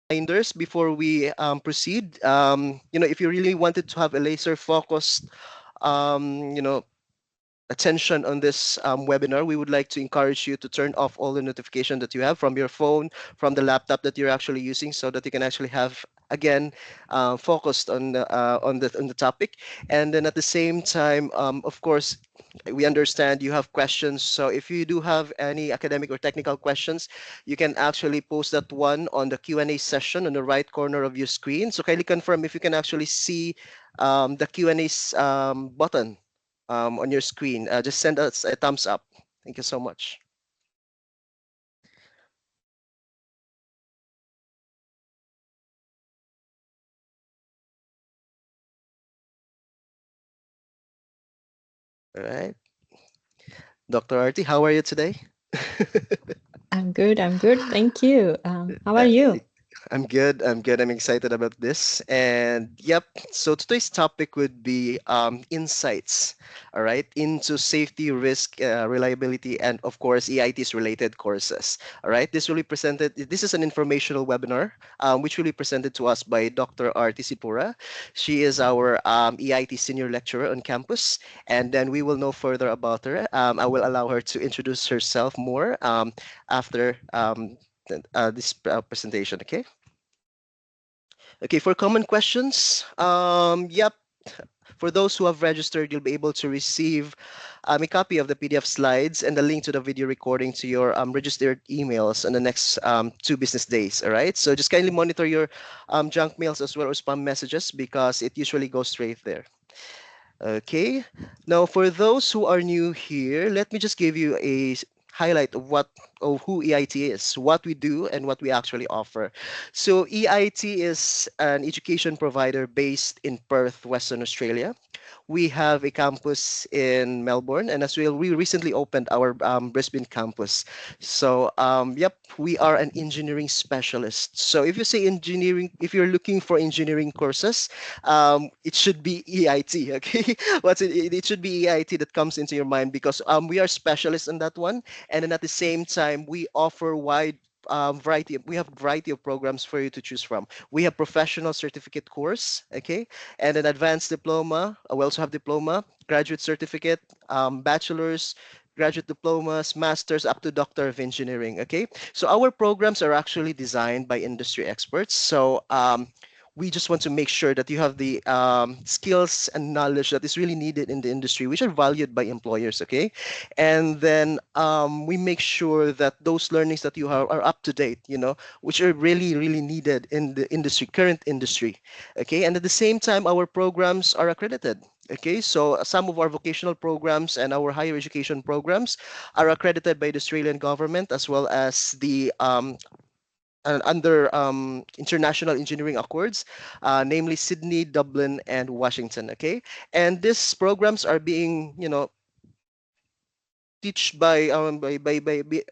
reminders before we proceed. If you really wanted to have a laser focused, um, you know, attention on this webinar, we would like to encourage you to turn off all the notification that you have from your phone, from the laptop that you're actually using, so that you can actually have again focused on the topic. And then at the same time, of course, we understand you have questions. So if you do have any academic or technical questions, you can actually post that one on the Q&A session on the right corner of your screen. So kindly confirm if you can actually see the Q&A button on your screen. Just send us a thumbs up. Thank you so much. All right. Dr. Arti, how are you today? I'm good. I'm good. Thank you. How are Uh, you? I'm good. I'm good. I'm excited about this. And yep, so today's topic would be insights, all right, into safety, risk, reliability, and of course, EIT's related courses. All right, this is an informational webinar, which will be presented to us by Dr. Arti Sipura. She is our EIT senior lecturer on campus. And then we will know further about her. I will allow her to introduce herself more after this presentation, okay? Okay, for common questions, yep, for those who have registered, you'll be able to receive a copy of the PDF slides and the link to the video recording to your registered emails in the next 2 business days. All right, so just kindly monitor your junk mails as well as spam messages because it usually goes straight there. Okay, now for those who are new here, let me just give you a highlight of who EIT is, what we do, and what we actually offer. So EIT is an education provider based in Perth, Western Australia. We have a campus in Melbourne, and as well, we recently opened our Brisbane campus. So, yep, we are an engineering specialist. So, if you say engineering, if you're looking for engineering courses, it should be EIT. Okay, it should be EIT that comes into your mind because we are specialists in that one, and then at the same time, we offer wide variety. We have variety of programs for you to choose from. We have professional certificate course, okay, and an advanced diploma. We also have diploma, graduate certificate, bachelor's, graduate diplomas, masters, up to doctor of engineering. Okay, so our programs are actually designed by industry experts. So we just want to make sure that you have the skills and knowledge that is really needed in the industry, which are valued by employers. Okay, and then we make sure that those learnings that you have are up to date. Which are really really needed in the industry, current industry. Okay, and at the same time, our programs are accredited. Okay, so some of our vocational programs and our higher education programs are accredited by the Australian government as well as the under international engineering accords, namely Sydney, Dublin, and Washington. Okay, and these programs are being, teach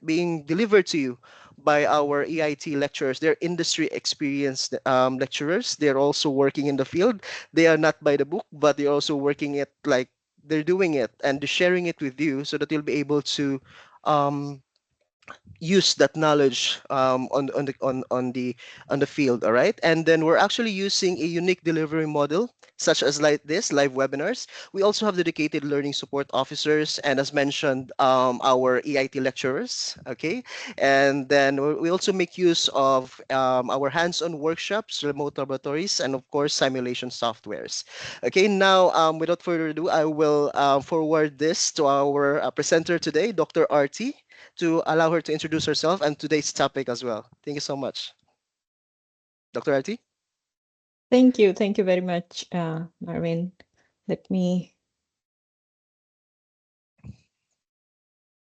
being delivered to you by our EIT lecturers. They're industry experienced lecturers. They're also working in the field. They are not by the book, but they're also working it like they're doing it and they're sharing it with you so that you'll be able to um, use that knowledge on the field. All right, and then we're actually using a unique delivery model such as like this live webinars. We also have dedicated learning support officers and, as mentioned, our EIT lecturers. Okay, and then we also make use of our hands-on workshops, remote laboratories, and of course simulation softwares. Okay, now without further ado, I will forward this to our presenter today, Dr. RT, to allow her to introduce herself and today's topic as well. Thank you so much. Dr. RT? Thank you. Thank you very much, Marvin. Let me.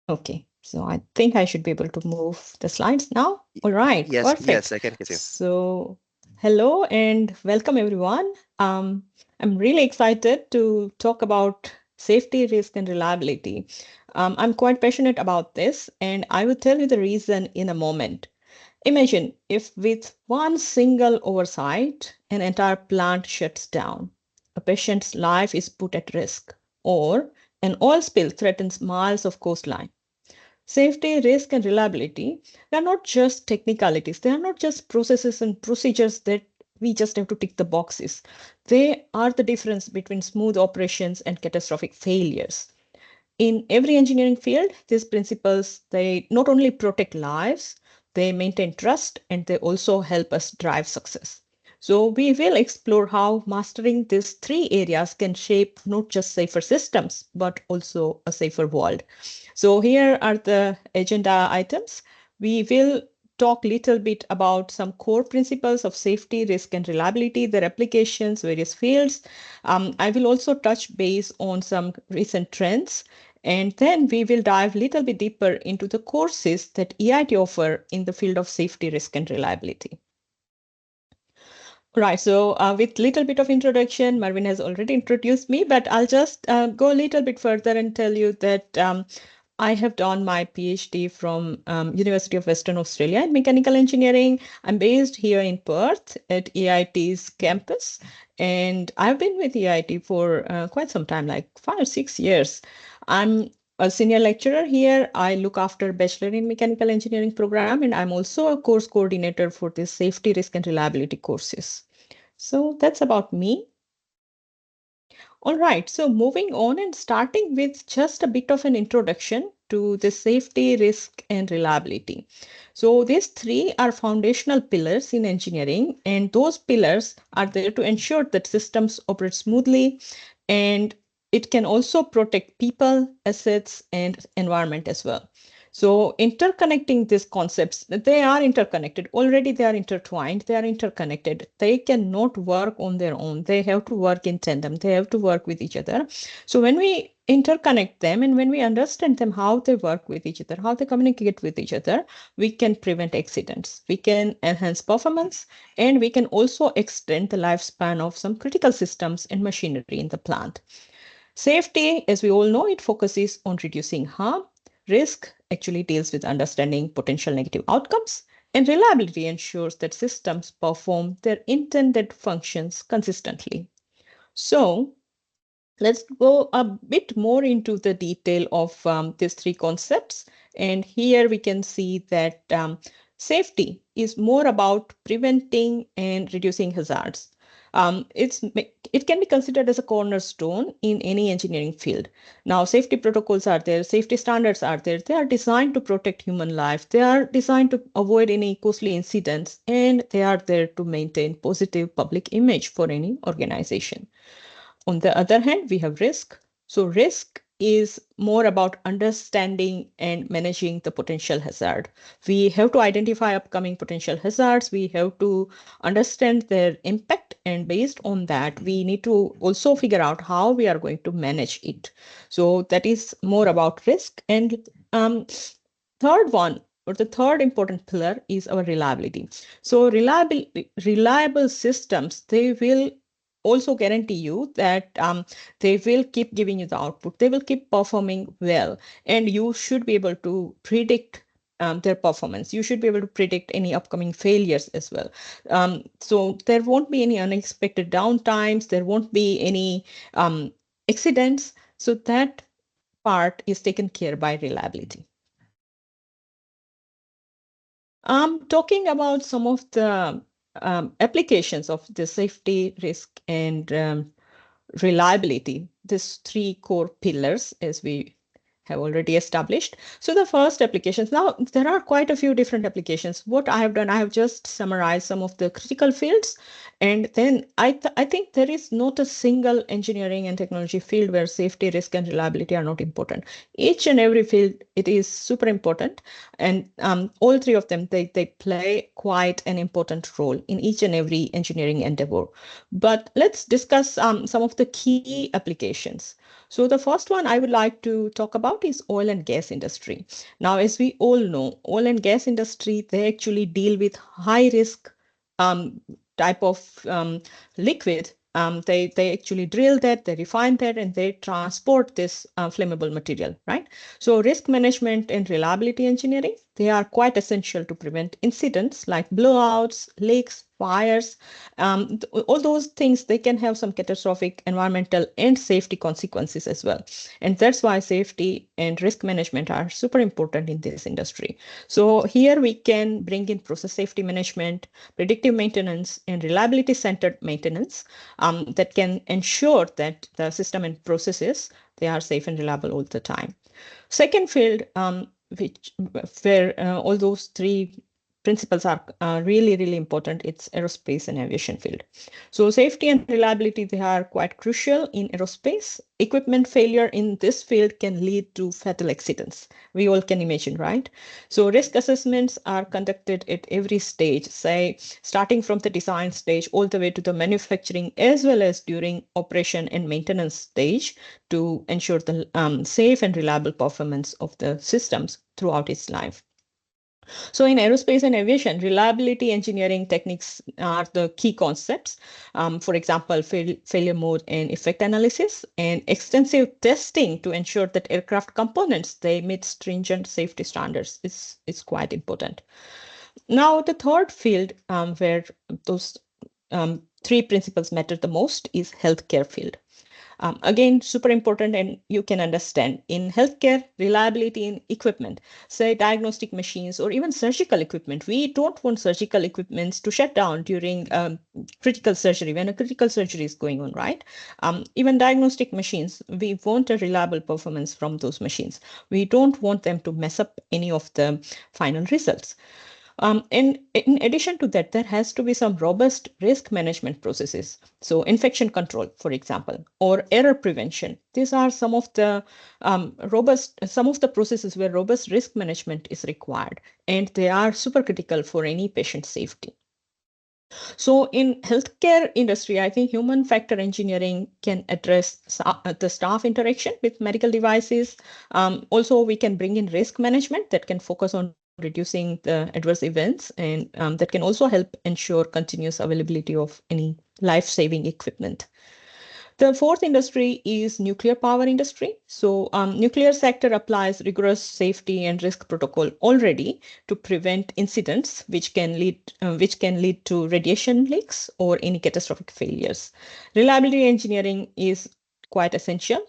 Okay. So I think I should be able to move the slides now. All right. Yes, Perfect. yes, I can get you. So hello and welcome everyone. I'm really excited to talk about safety, risk, and reliability. I'm quite passionate about this, and I will tell you the reason in a moment. Imagine if with one single oversight, an entire plant shuts down, a patient's life is put at risk, or an oil spill threatens miles of coastline. Safety, risk, and reliability, they are not just technicalities. They are not just processes and procedures that we just have to tick the boxes. They are the difference between smooth operations and catastrophic failures. In every engineering field, these principles, they not only protect lives, they maintain trust, and they also help us drive success. So we will explore how mastering these three areas can shape not just safer systems, but also a safer world. So here are the agenda items. We will talk a little bit about some core principles of safety, risk, and reliability, their applications, various fields. I will also touch base on some recent trends, and then we will dive a little bit deeper into the courses that EIT offer in the field of safety, risk, and reliability. Right. So, with little bit of introduction, Marvin has already introduced me, but I'll just go a little bit further and tell you that I have done my PhD from University of Western Australia in mechanical engineering. I'm based here in Perth at EIT's campus, and I've been with EIT for quite some time, like 5 or 6 years. I'm a senior lecturer here. I look after Bachelor in Mechanical Engineering program, and I'm also a course coordinator for the safety, risk, and reliability courses. So that's about me. All right, so moving on and starting with just a bit of an introduction to the safety, risk, and reliability. So these three are foundational pillars in engineering, and those pillars are there to ensure that systems operate smoothly, and it can also protect people, assets, and environment as well. So interconnecting these concepts, they are interconnected. Already they are intertwined, they are interconnected. They cannot work on their own. They have to work in tandem. They have to work with each other. So when we interconnect them and when we understand them, how they work with each other, how they communicate with each other, we can prevent accidents. We can enhance performance, and we can also extend the lifespan of some critical systems and machinery in the plant. Safety, as we all know, it focuses on reducing harm. Risk actually deals with understanding potential negative outcomes. And reliability ensures that systems perform their intended functions consistently. So, let's go a bit more into the detail of these three concepts. And here we can see that safety is more about preventing and reducing hazards. It can be considered as a cornerstone in any engineering field. Now, safety protocols are there, safety standards are there. They are designed to protect human life. They are designed to avoid any costly incidents, and they are there to maintain positive public image for any organization. On the other hand, we have risk. So, risk is more about understanding and managing the potential hazard. We have to identify upcoming potential hazards. We have to understand their impact. And based on that, we need to also figure out how we are going to manage it. So, that is more about risk. And third one, or the third important pillar, is our reliability. So reliable systems, they will also guarantee you that they will keep giving you the output. They will keep performing well, and you should be able to predict their performance. You should be able to predict any upcoming failures as well. So there won't be any unexpected downtimes. There won't be any accidents. So that part is taken care by reliability. Talking about some of the applications of the safety, risk, and reliability, these three core pillars, as we have already established. So the first applications, now there are quite a few different applications. What I have done, I have just summarized some of the critical fields, and then I think there is not a single engineering and technology field where safety, risk, and reliability are not important. Each and every field, it is super important, and all three of them, they play quite an important role in each and every engineering endeavor. But let's discuss some of the key applications. So the first one I would like to talk about is oil and gas industry. Now, as we all know, oil and gas industry, they actually deal with high risk um, type of liquid. They actually drill that, they refine that, and they transport this flammable material, right? So risk management and reliability engineering, they are quite essential to prevent incidents like blowouts, leaks, fires. All those things, they can have some catastrophic environmental and safety consequences as well. And that's why safety and risk management are super important in this industry. So here we can bring in process safety management, predictive maintenance, and reliability centered maintenance that can ensure that the system and processes, they are safe and reliable all the time. Second field, which where all those three principles are really, really important, it's aerospace and aviation field. So safety and reliability, they are quite crucial in aerospace. Equipment failure in this field can lead to fatal accidents. We all can imagine, right? So risk assessments are conducted at every stage, say starting from the design stage all the way to the manufacturing, as well as during operation and maintenance stage, to ensure the safe and reliable performance of the systems throughout its life. So, in aerospace and aviation, reliability engineering techniques are the key concepts. For example, failure mode and effect analysis, and extensive testing to ensure that aircraft components, they meet stringent safety standards is quite important. Now, the third field where those three principles matter the most is healthcare field. Again, super important, and you can understand in healthcare, reliability in equipment, say diagnostic machines or even surgical equipment. We don't want surgical equipments to shut down during critical surgery when a critical surgery is going on, right? Even diagnostic machines, we want a reliable performance from those machines. We don't want them to mess up any of the final results. And in addition to that, there has to be some robust risk management processes. So, infection control, for example, or error prevention. These are some of the processes where robust risk management is required, and they are super critical for any patient safety. So in healthcare industry, I think human factor engineering can address the staff interaction with medical devices. Also, we can bring in risk management that can focus on reducing the adverse events, and that can also help ensure continuous availability of any life-saving equipment. The fourth industry is nuclear power industry. So nuclear sector applies rigorous safety and risk protocol already to prevent incidents which can lead to radiation leaks or any catastrophic failures. Reliability engineering is quite essential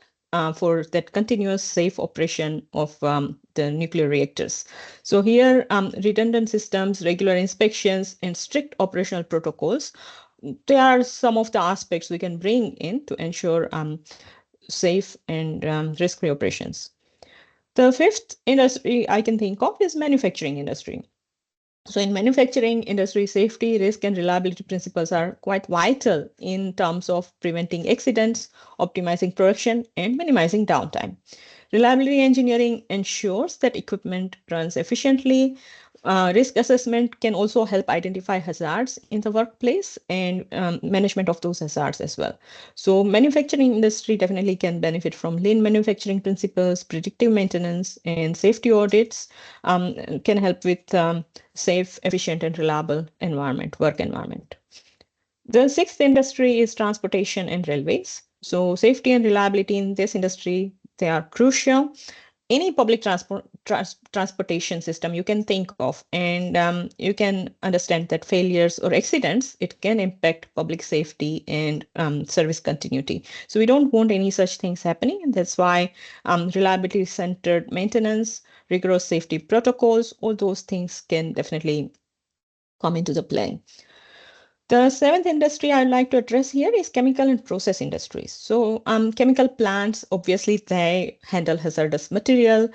for that continuous safe operation of the nuclear reactors. So here, redundant systems, regular inspections, and strict operational protocols, they are some of the aspects we can bring in to ensure safe and risk-free operations. The fifth industry I can think of is manufacturing industry. So in manufacturing industry, safety, risk, and reliability principles are quite vital in terms of preventing accidents, optimizing production, and minimizing downtime. Reliability engineering ensures that equipment runs efficiently. Risk assessment can also help identify hazards in the workplace and management of those hazards as well. So manufacturing industry definitely can benefit from lean manufacturing principles, predictive maintenance, and safety audits can help with safe, efficient, and reliable work environment. The sixth industry is transportation and railways. So safety and reliability in this industry, they are crucial. Any public transportation system you can think of, and you can understand that failures or accidents, it can impact public safety and service continuity. So we don't want any such things happening, and that's why reliability centered maintenance, rigorous safety protocols, all those things can definitely come into the play. The seventh industry I'd like to address here is chemical and process industries. So, chemical plants, obviously, they handle hazardous material.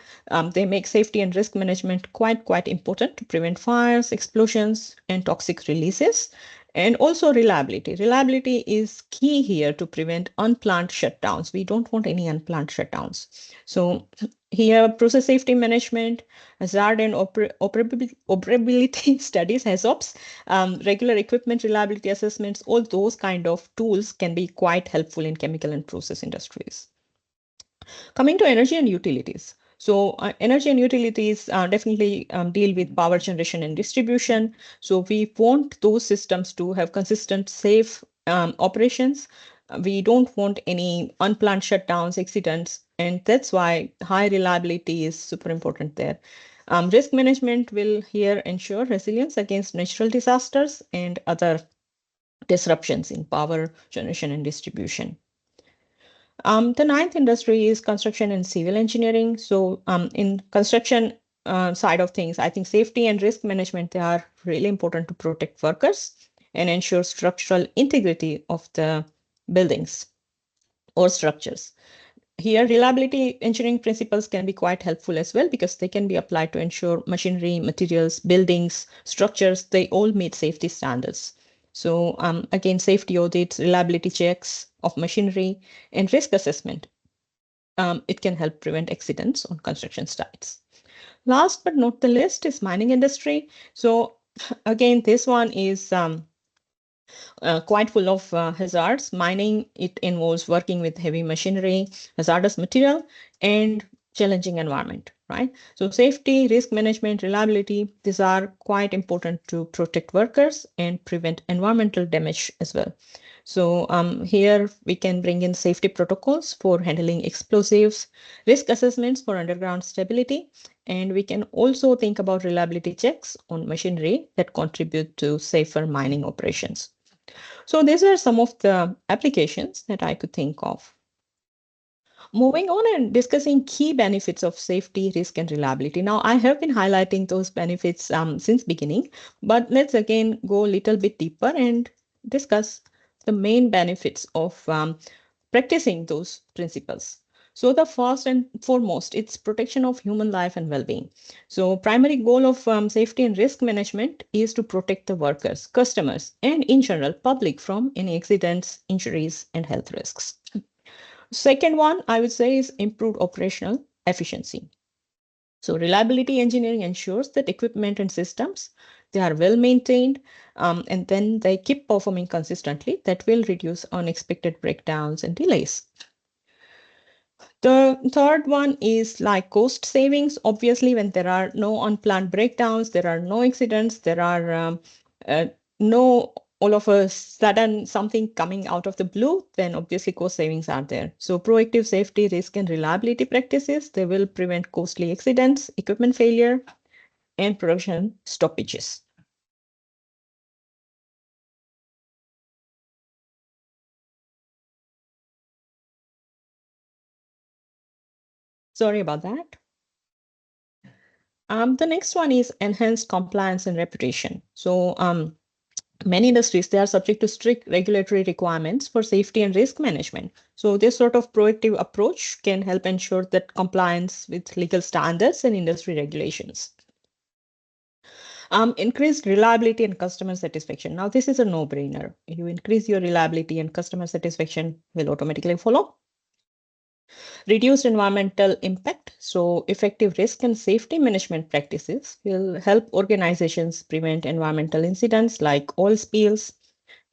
They make safety and risk management quite important to prevent fires, explosions, and toxic releases. And also reliability. Reliability is key here to prevent unplanned shutdowns. We don't want any unplanned shutdowns. So here, process safety management, hazard and operability studies, HAZOPs, regular equipment reliability assessments, all those kind of tools can be quite helpful in chemical and process industries. Coming to energy and utilities. So energy and utilities definitely deal with power generation and distribution. So we want those systems to have consistent, safe operations. We don't want any unplanned shutdowns, accidents, and that's why high reliability is super important there. Risk management will here ensure resilience against natural disasters and other disruptions in power generation and distribution. The ninth industry is construction and civil engineering. So, in construction side of things, I think safety and risk management, they are really important to protect workers and ensure structural integrity of the buildings or structures. Here, reliability engineering principles can be quite helpful as well because they can be applied to ensure machinery, materials, buildings, structures, they all meet safety standards. So, again, safety audits, reliability checks of machinery, and risk assessment. It can help prevent accidents on construction sites. Last but not the least is mining industry. So, again, this one is quite full of hazards. Mining, it involves working with heavy machinery, hazardous material, and challenging environment, right? So safety, risk management, reliability, these are quite important to protect workers and prevent environmental damage as well. So here we can bring in safety protocols for handling explosives, risk assessments for underground stability, and we can also think about reliability checks on machinery that contribute to safer mining operations. So these are some of the applications that I could think of. Moving on and discussing key benefits of safety, risk, and reliability. Now, I have been highlighting those benefits since beginning, but let's again go a little bit deeper and discuss the main benefits of practicing those principles. So the first and foremost, it's protection of human life and well-being. So primary goal of safety and risk management is to protect the workers, customers, and in general public from any accidents, injuries, and health risks. Second one, I would say, is improved operational efficiency. So reliability engineering ensures that equipment and systems, they are well maintained, and then they keep performing consistently. That will reduce unexpected breakdowns and delays. The third one is like cost savings. Obviously, when there are no unplanned breakdowns, there are no accidents, there are uh, no all of a sudden something coming out of the blue, then obviously cost savings are there. So proactive safety, risk, and reliability practices, they will prevent costly accidents, equipment failure, and production stoppages. Sorry about that. The next one is enhanced compliance and reputation. So many industries, they are subject to strict regulatory requirements for safety and risk management. So this sort of proactive approach can help ensure that compliance with legal standards and industry regulations. Increased reliability and customer satisfaction. Now, this is a no-brainer. You increase your reliability and customer satisfaction will automatically follow. Reduced environmental impact. So effective risk and safety management practices will help organizations prevent environmental incidents like oil spills,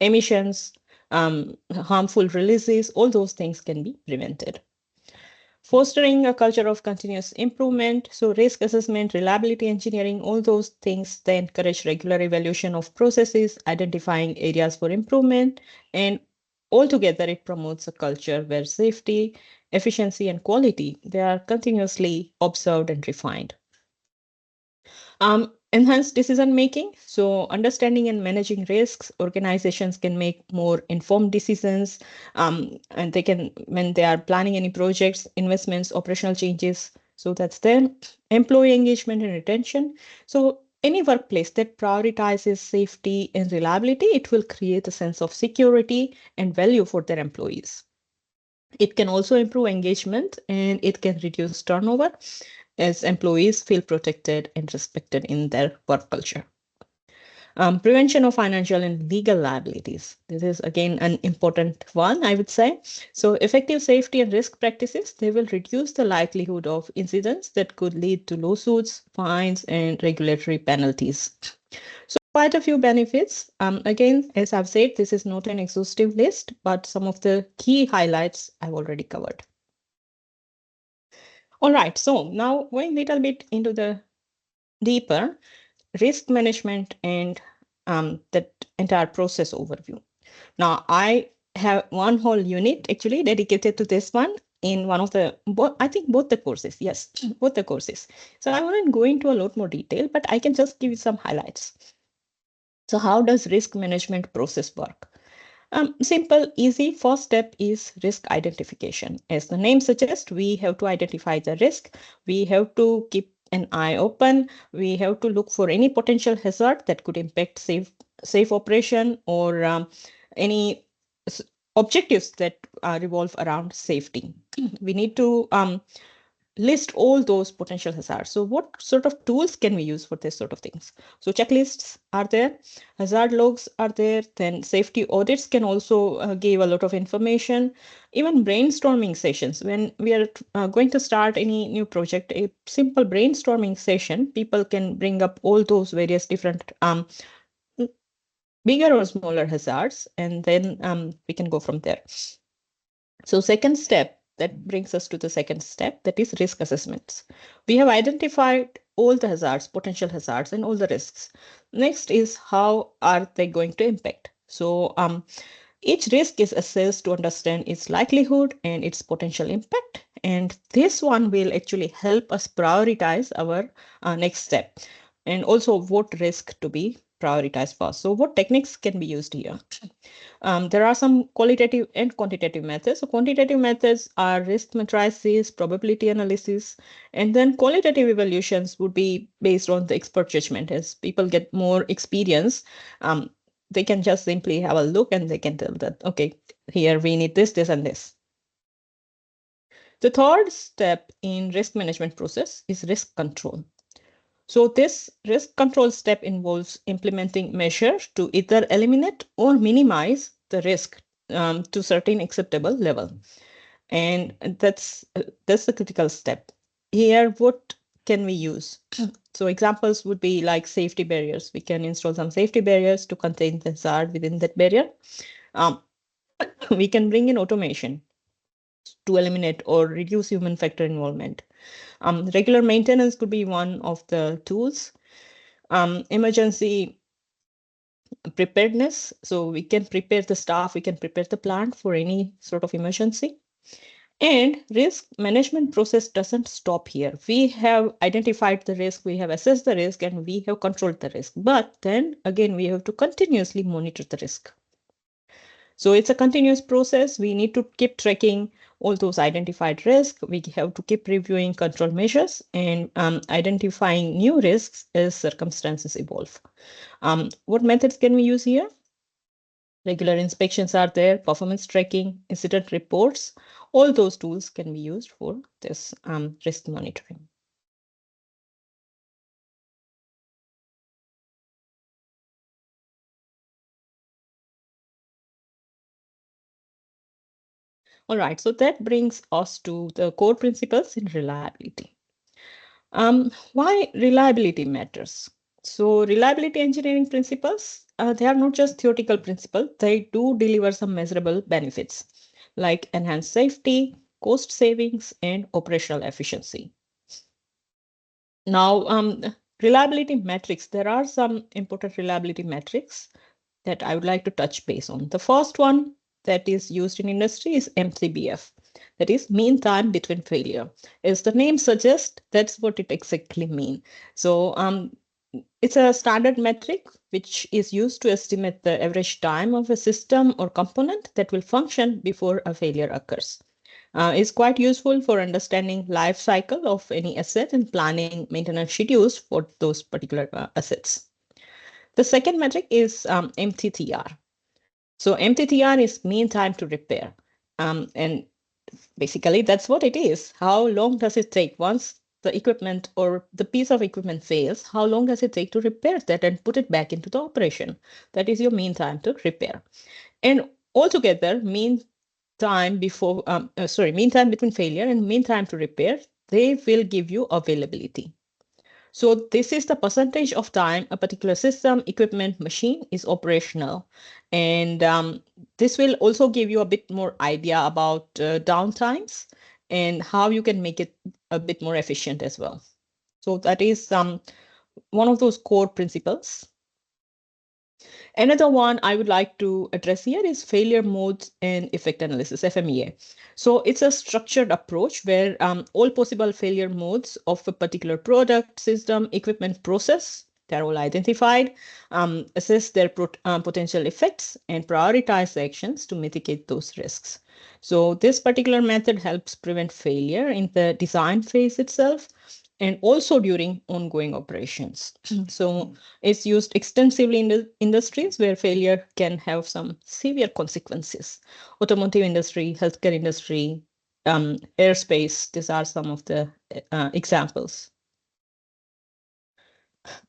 emissions, harmful releases, all those things can be prevented. Fostering a culture of continuous improvement, so risk assessment, reliability engineering, all those things, they encourage regular evaluation of processes, identifying areas for improvement, and altogether it promotes a culture where safety, efficiency, and quality, they are continuously observed and refined. Enhanced decision making. So, understanding and managing risks, organizations can make more informed decisions, and they can, when they are planning any projects, investments, operational changes. So, that's there. Employee engagement and retention. So, any workplace that prioritizes safety and reliability, it will create a sense of security and value for their employees. It can also improve engagement and it can reduce turnover as employees feel protected and respected in their work culture. Prevention of financial and legal liabilities. This is again an important one, I would say. So effective safety and risk practices, they will reduce the likelihood of incidents that could lead to lawsuits, fines, and regulatory penalties. So quite a few benefits. Again, as I've said, this is not an exhaustive list, but some of the key highlights I've already covered. All right, so now going a little bit into the deeper risk management and that entire process overview. Now, I have one whole unit actually dedicated to this one. in one of the, I think both the courses. Yes, both the courses. So I won't go into a lot more detail, but I can just give you some highlights. So how does risk management process work? Simple, easy. First step is risk identification. As the name suggests, we have to identify the risk. We have to keep an eye open. We have to look for any potential hazard that could impact safe operation or any s- objectives that revolve around safety. We need to list all those potential hazards. So what sort of tools can we use for this sort of things? So checklists are there, hazard logs are there, then safety audits can also give a lot of information. Even brainstorming sessions, when we are going to start any new project, a simple brainstorming session, people can bring up all those various different bigger or smaller hazards, and then we can go from there. So second step, that brings us to the second step, that is risk assessments. We have identified all the hazards, potential hazards, and all the risks. Next is how are they going to impact? So each risk is assessed to understand its likelihood and its potential impact. And this one will actually help us prioritize our next step and also what risk to be prioritized first. So what techniques can be used here? There are some qualitative and quantitative methods. So quantitative methods are risk matrices, probability analysis, and then qualitative evaluations would be based on the expert judgment. As people get more experience, they can just simply have a look and they can tell that, okay, here we need this, this, and this. The third step in risk management process is risk control. So this risk control step involves implementing measures to either eliminate or minimize the risk to certain acceptable level. And that's the critical step. Here, what can we use? So examples would be like safety barriers. We can install some safety barriers to contain the hazard within that barrier. Um, we can bring in automation to eliminate or reduce human factor involvement. Regular maintenance could be one of the tools. Emergency preparedness. So we can prepare the staff, we can prepare the plant for any sort of emergency. And risk management process doesn't stop here. We have identified the risk, we have assessed the risk, and we have controlled the risk. But then again, we have to continuously monitor the risk. So it's a continuous process. We need to keep tracking all those identified risks. We have to keep reviewing control measures and identifying new risks as circumstances evolve. What methods can we use here? Regular inspections are there, performance tracking, incident reports. All those tools can be used for this risk monitoring. All right, so that brings us to the core principles in reliability. Why reliability matters? So reliability engineering principles, they are not just theoretical principles, they do deliver some measurable benefits like enhanced safety, cost savings, and operational efficiency. Now, reliability metrics, there are some important reliability metrics that I would like to touch base on. The first one that is used in industry is MTBF, that is mean time between failure. As the name suggests, that's what it exactly means. So it's a standard metric which is used to estimate the average time of a system or component that will function before a failure occurs. Is quite useful for understanding life cycle of any asset and planning maintenance schedules for those particular assets. The second metric is MTTR. So MTTR is mean time to repair. And basically that's what it is. How long does it take once the equipment or the piece of equipment fails? How long does it take to repair that and put it back into the operation? That is your mean time to repair. And altogether, mean time between failure and mean time to repair, they will give you availability. So this is the percentage of time a particular system, equipment, machine is operational. And this will also give you a bit more idea about downtimes and how you can make it a bit more efficient as well. So that is one of those core principles. Another one I would like to address here is failure modes and effect analysis, FMEA. So it's a structured approach where all possible failure modes of a particular product, system, equipment, process, they're all identified, assess their potential effects, and prioritize actions to mitigate those risks. So this particular method helps prevent failure in the design phase itself and also during ongoing operations. So it's used extensively in the industries where failure can have some severe consequences. Automotive industry, healthcare industry, airspace, these are some of the examples.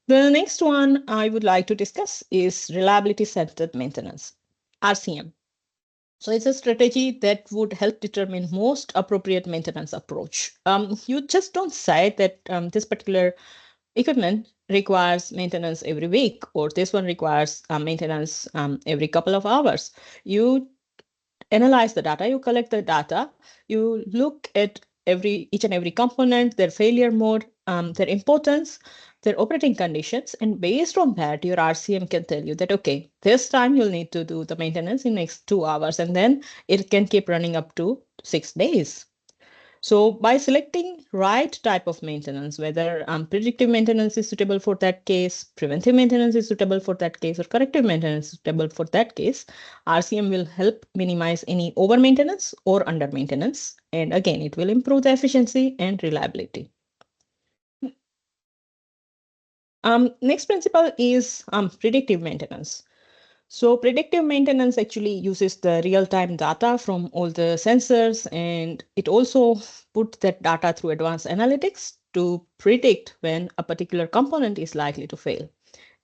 The next one I would like to discuss is reliability centered maintenance, RCM. So it's a strategy that would help determine most appropriate maintenance approach. You just don't say that this particular equipment requires maintenance every week or this one requires maintenance every couple of hours. You analyze the data, you collect the data, you look at each and every component, their failure mode, their importance, their operating conditions, and based on that, your RCM can tell you that okay, this time you'll need to do the maintenance in next 2 hours, and then it can keep running up to 6 days. So by selecting right type of maintenance, whether predictive maintenance is suitable for that case, preventive maintenance is suitable for that case, or corrective maintenance is suitable for that case, RCM will help minimize any over maintenance or under maintenance. And again, it will improve the efficiency and reliability. Next principle is predictive maintenance. So predictive maintenance actually uses the real-time data from all the sensors, and it also puts that data through advanced analytics to predict when a particular component is likely to fail.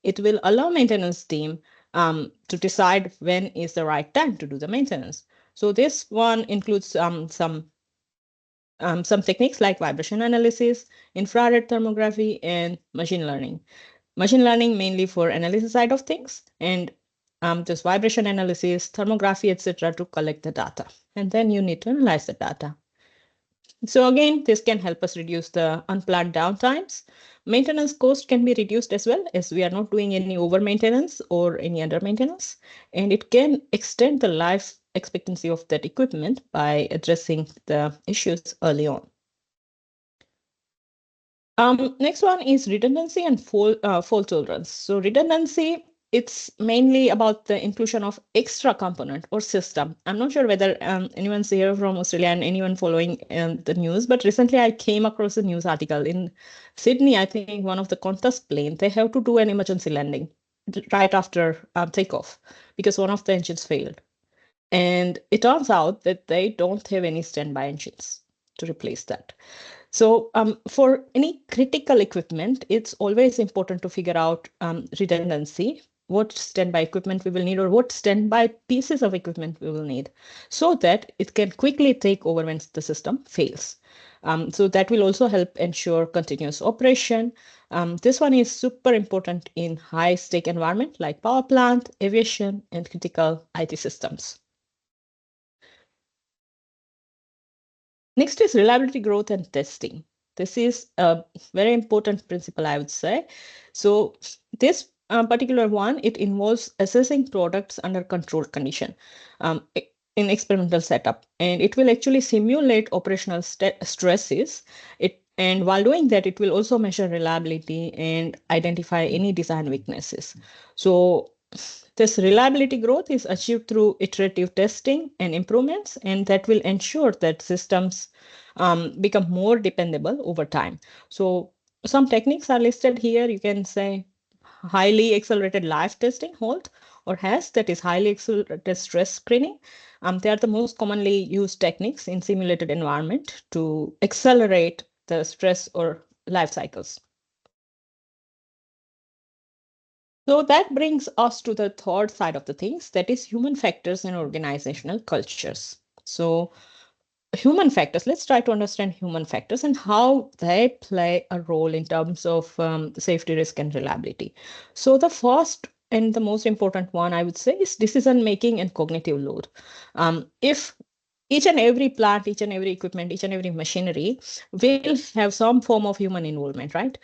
It will allow maintenance team to decide when is the right time to do the maintenance. So this one includes some techniques like vibration analysis, infrared thermography, and machine learning. Machine learning mainly for analysis side of things, and just vibration analysis, thermography, etc., to collect the data. And then you need to analyze the data. So again, this can help us reduce the unplanned downtimes. Maintenance cost can be reduced as well as we are not doing any over maintenance or any under maintenance. And it can extend the life expectancy of that equipment by addressing the issues early on. Next one is redundancy and fault tolerance. So redundancy, it's mainly about the inclusion of extra component or system. I'm not sure whether anyone's here from Australia and anyone following the news, but recently I came across a news article in Sydney. I think one of the Qantas plane, they have to do an emergency landing right after takeoff because one of the engines failed. And it turns out that they don't have any standby engines to replace that. So for any critical equipment, it's always important to figure out redundancy, what standby equipment we will need or what standby pieces of equipment we will need so that it can quickly take over when the system fails. So that will also help ensure continuous operation. This one is super important in high stake environment like power plant, aviation, and critical IT systems. Next is reliability growth and testing. This is a very important principle, I would say. So this particular one, it involves assessing products under controlled condition in experimental setup, and it will actually simulate operational stresses. And while doing that, it will also measure reliability and identify any design weaknesses. So this reliability growth is achieved through iterative testing and improvements, and that will ensure that systems become more dependable over time. So some techniques are listed here. You can say highly accelerated live testing, HALT, or HAS, that is highly accelerated stress screening. They are the most commonly used techniques in simulated environment to accelerate the stress or life cycles. So that brings us to the third side of the things, that is human factors and organizational cultures. So human factors, let's try to understand human factors and how they play a role in terms of safety, risk, and reliability. So the first and the most important one, I would say, is decision making and cognitive load. If each and every plant, each and every equipment, each and every machinery will have some form of human involvement, right?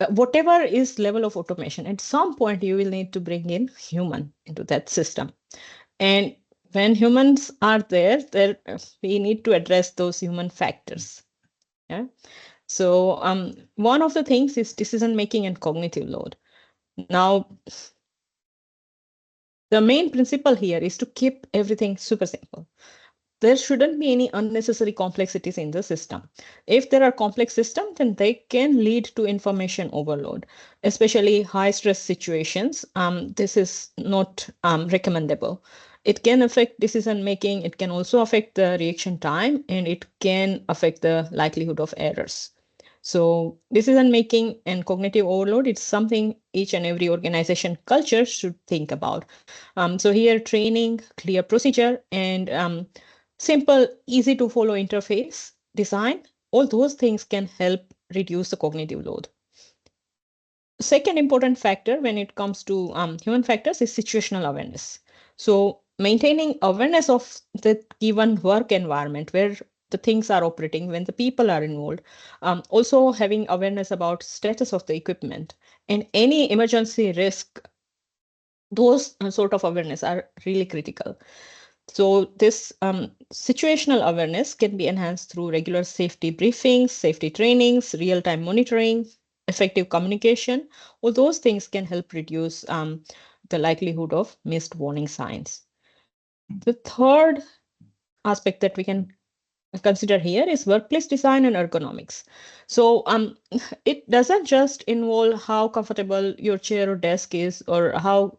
Whatever is level of automation, at some point you will need to bring in human into that system. And when humans are there we need to address those human factors. Yeah. So one of the things is decision making and cognitive load. Now, the main principle here is to keep everything super simple. There shouldn't be any unnecessary complexities in the system. If there are complex systems, then they can lead to information overload, especially high stress situations. This is not recommendable. It can affect decision making, it can also affect the reaction time, and it can affect the likelihood of errors. So decision making and cognitive overload, it's something each and every organization culture should think about. So here training, clear procedure, and simple, easy to follow interface design, all those things can help reduce the cognitive load. Second important factor when it comes to human factors is situational awareness. So maintaining awareness of the given work environment where the things are operating, when the people are involved, also having awareness about status of the equipment and any emergency risk, those sort of awareness are really critical. So this situational awareness can be enhanced through regular safety briefings, safety trainings, real-time monitoring, effective communication. All those things can help reduce the likelihood of missed warning signs. The third aspect that we can consider here is workplace design and ergonomics. So it doesn't just involve how comfortable your chair or desk is or how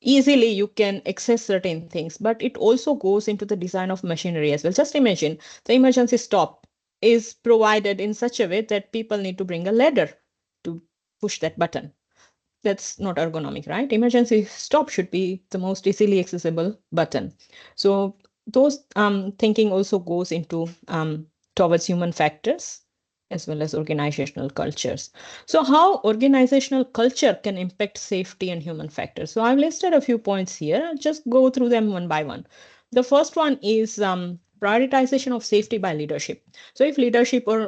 easily you can access certain things, but it also goes into the design of machinery as well. Just imagine the emergency stop is provided in such a way that people need to bring a ladder to push that button. That's not ergonomic, right? Emergency stop should be the most easily accessible button. So those thinking also goes into towards human factors as well as organizational cultures. So how organizational culture can impact safety and human factors? So I've listed a few points here. I'll just go through them one by one. The first one is prioritization of safety by leadership. So if leadership or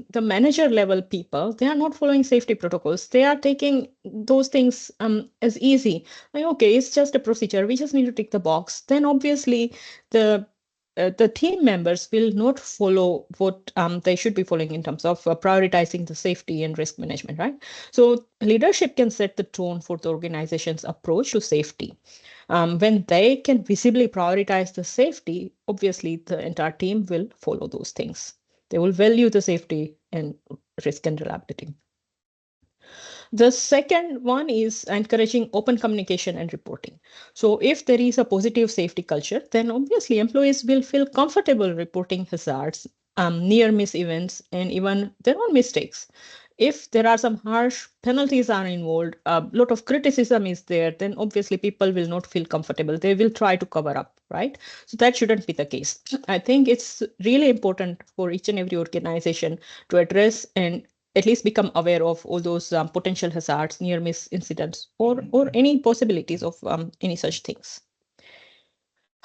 the manager level people, they are not following safety protocols, they are taking those things as easy. Like, okay, it's just a procedure. We just need to tick the box. Then obviously the team members will not follow what they should be following in terms of prioritizing the safety and risk management, right? So leadership can set the tone for the organization's approach to safety. When they can visibly prioritize the safety, obviously the entire team will follow those things. They will value the safety and risk and reliability. The second one is encouraging open communication and reporting. So, if there is a positive safety culture, then obviously employees will feel comfortable reporting hazards, near miss events, and even their own mistakes. If there are some harsh penalties are involved, a lot of criticism is there, then obviously people will not feel comfortable. They will try to cover up, right? So that shouldn't be the case. I think it's really important for each and every organization to address and at least become aware of all those potential hazards, near miss incidents, or any possibilities of any such things.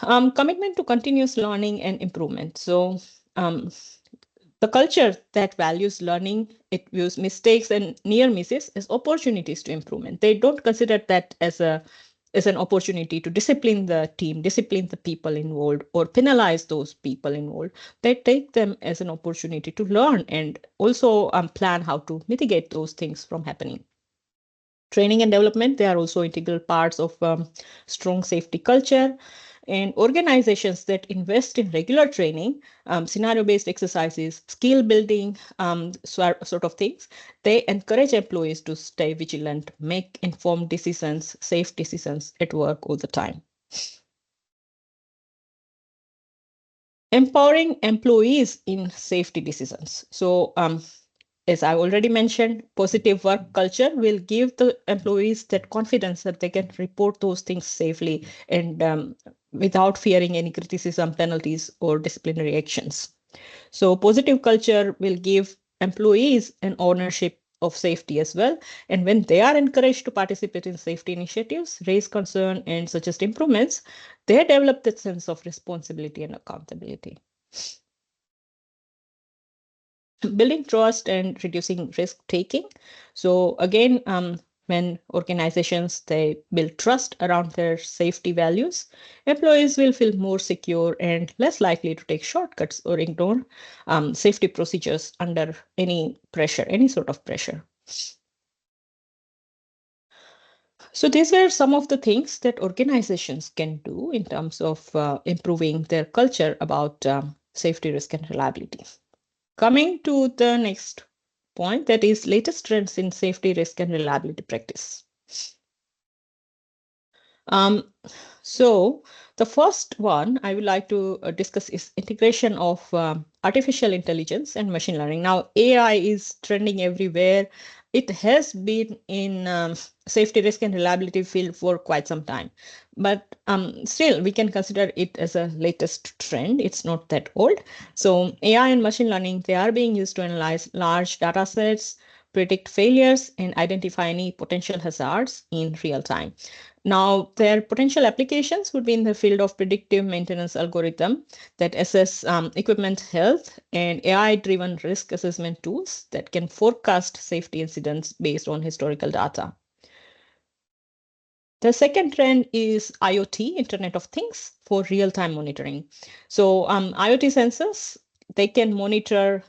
Commitment to continuous learning and improvement. So um, the culture that values learning, it views mistakes and near misses as opportunities to improvement. They don't consider that as an opportunity to discipline the team, discipline the people involved, or penalize those people involved. They take them as an opportunity to learn and also plan how to mitigate those things from happening. Training and development, they are also integral parts of strong safety culture. And organizations that invest in regular training, scenario based exercises, skill building, sort of things, they encourage employees to stay vigilant, make informed decisions, safe decisions at work all the time. Empowering employees in safety decisions. So, as I already mentioned, positive work culture will give the employees that confidence that they can report those things safely and without fearing any criticism, penalties, or disciplinary actions. So, positive culture will give employees an ownership of safety as well. And when they are encouraged to participate in safety initiatives, raise concern, and suggest improvements, they develop that sense of responsibility and accountability. Building trust and reducing risk taking. So again, when organizations they build trust around their safety values, employees will feel more secure and less likely to take shortcuts or ignore safety procedures under any pressure, any sort of pressure. So these were some of the things that organizations can do in terms of improving their culture about safety, risk, and reliability. Coming to the next point, that is latest trends in safety, risk, and reliability practice. Um, so the first one I would like to discuss is integration of artificial intelligence and machine learning. Now, AI is trending everywhere. It has been in safety, risk, and reliability field for quite some time, but still we can consider it as a latest trend. It's not that old. So AI and machine learning they are being used to analyze large data sets, predict failures, and identify any potential hazards in real time. Now, their potential applications would be in the field of predictive maintenance algorithm that assess equipment health and AI-driven risk assessment tools that can forecast safety incidents based on historical data. The second trend is IoT, Internet of Things, for real-time monitoring. So IoT sensors, they can monitor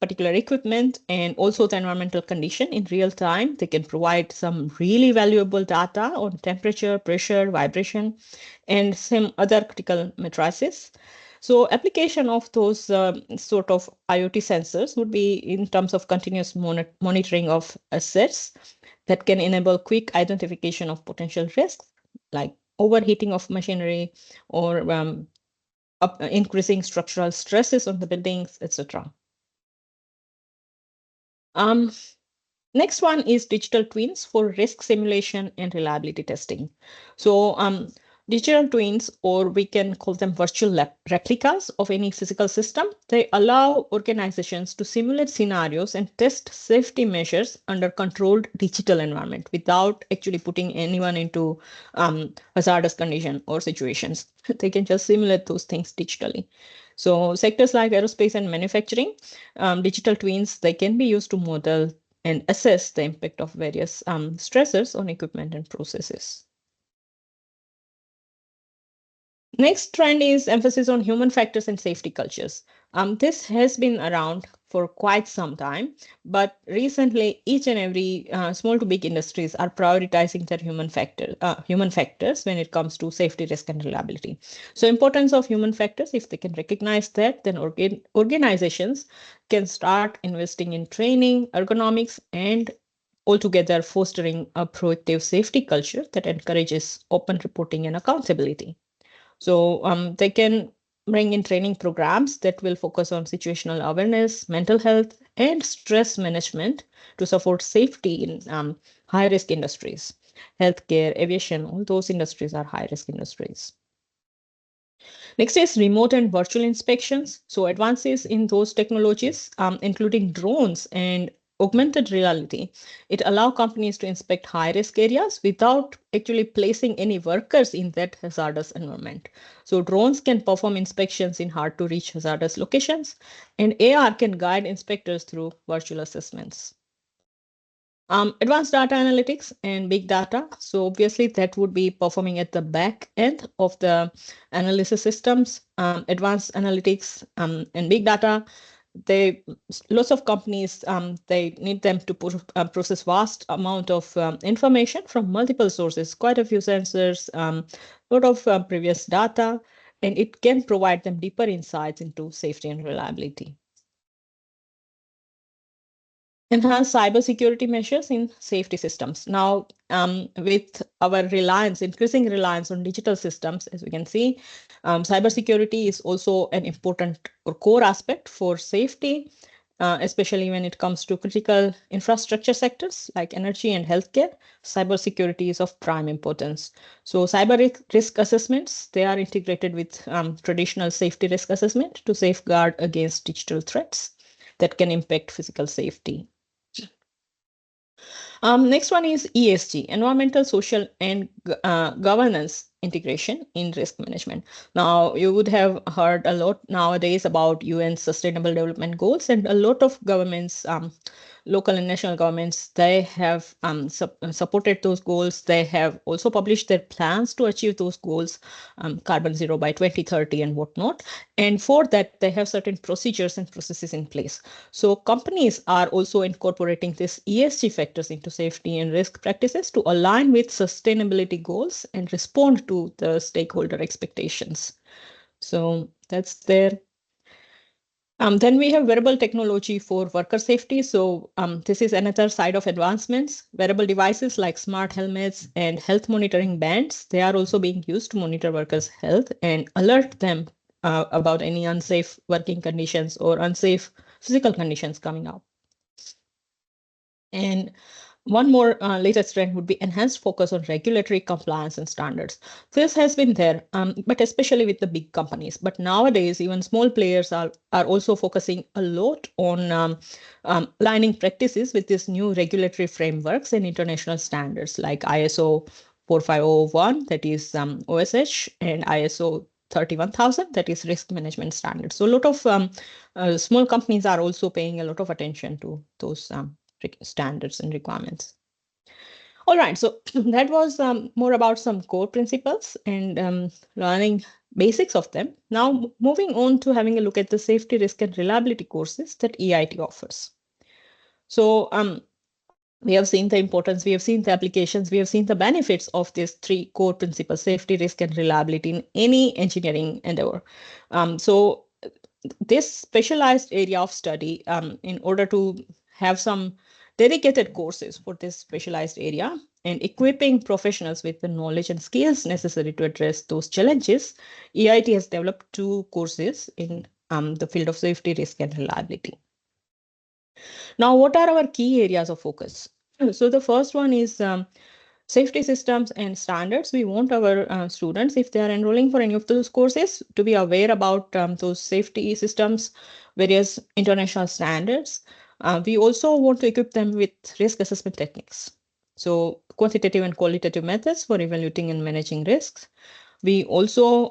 particular equipment and also the environmental condition in real time. They can provide some really valuable data on temperature, pressure, vibration, and some other critical matrices. So application of those sort of IoT sensors would be in terms of continuous monitoring of assets that can enable quick identification of potential risks like overheating of machinery or increasing structural stresses on the buildings, etc. Um, Next one is digital twins for risk simulation and reliability testing. So digital twins, or we can call them virtual replicas of any physical system, they allow organizations to simulate scenarios and test safety measures under controlled digital environment without actually putting anyone into hazardous condition or situations. They can just simulate those things digitally. So sectors like aerospace and manufacturing, digital twins, they can be used to model and assess the impact of various stressors on equipment and processes. Next trend is emphasis on human factors and safety cultures. This has been around for quite some time, but recently each and every small to big industries are prioritizing their human factors when it comes to safety, risk, and reliability. So, importance of human factors, if they can recognize that, then organizations can start investing in training, ergonomics, and altogether fostering a proactive safety culture that encourages open reporting and accountability. So they can bring in training programs that will focus on situational awareness, mental health, and stress management to support safety in high risk industries. Healthcare, aviation, all those industries are high risk industries. Next is remote and virtual inspections. So advances in those technologies, including drones and augmented reality, it allow companies to inspect high risk areas without actually placing any workers in that hazardous environment. So drones can perform inspections in hard to reach hazardous locations, and AR can guide inspectors through virtual assessments. Advanced data analytics and big data. So obviously that would be performing at the back end of the analysis systems. Advanced analytics and big data. They lots of companies they need them to process vast amount of information from multiple sources, quite a few sensors, lot of previous data, and it can provide them deeper insights into safety and reliability. Enhance cybersecurity measures in safety systems. Now, with our increasing reliance on digital systems, as we can see, cybersecurity is also an important or core aspect for safety, especially when it comes to critical infrastructure sectors like energy and healthcare. Cybersecurity is of prime importance. So, cyber risk assessments, they are integrated with traditional safety risk assessment to safeguard against digital threats that can impact physical safety. Next one is ESG, environmental, social, and governance integration in risk management. Now, you would have heard a lot nowadays about UN Sustainable Development Goals, and a lot of governments, local and national governments, they have supported those goals. They have also published their plans to achieve those goals, carbon zero by 2030 and whatnot. And for that, they have certain procedures and processes in place. So companies are also incorporating these ESG factors into safety and risk practices to align with sustainability goals and respond to the stakeholder expectations. So that's there. Then we have wearable technology for worker safety. So this is another side of advancements. Wearable devices like smart helmets and health monitoring bands, they are also being used to monitor workers' health and alert them about any unsafe working conditions or unsafe physical conditions coming up. And one more latest trend would be enhanced focus on regulatory compliance and standards. This has been there, but especially with the big companies. But nowadays, even small players are also focusing a lot on aligning practices with these new regulatory frameworks and international standards like ISO 45001, that is OSH, and ISO 31000, that is risk management standards. So a lot of small companies are also paying a lot of attention to those standards and requirements. All right, so that was more about some core principles and learning basics of them. Now, moving on to having a look at the safety, risk, and reliability courses that EIT offers. So, we have seen the importance, we have seen the applications, we have seen the benefits of these three core principles: safety, risk, and reliability in any engineering endeavor. So, this specialized area of study, in order to have some dedicated courses for this specialized area and equipping professionals with the knowledge and skills necessary to address those challenges, EIT has developed two courses in the field of safety, risk, and reliability. Now, what are our key areas of focus? So, the first one is safety systems and standards. We want our students, if they are enrolling for any of those courses, to be aware about those safety systems, various international standards. We also want to equip them with risk assessment techniques. So, quantitative and qualitative methods for evaluating and managing risks. We also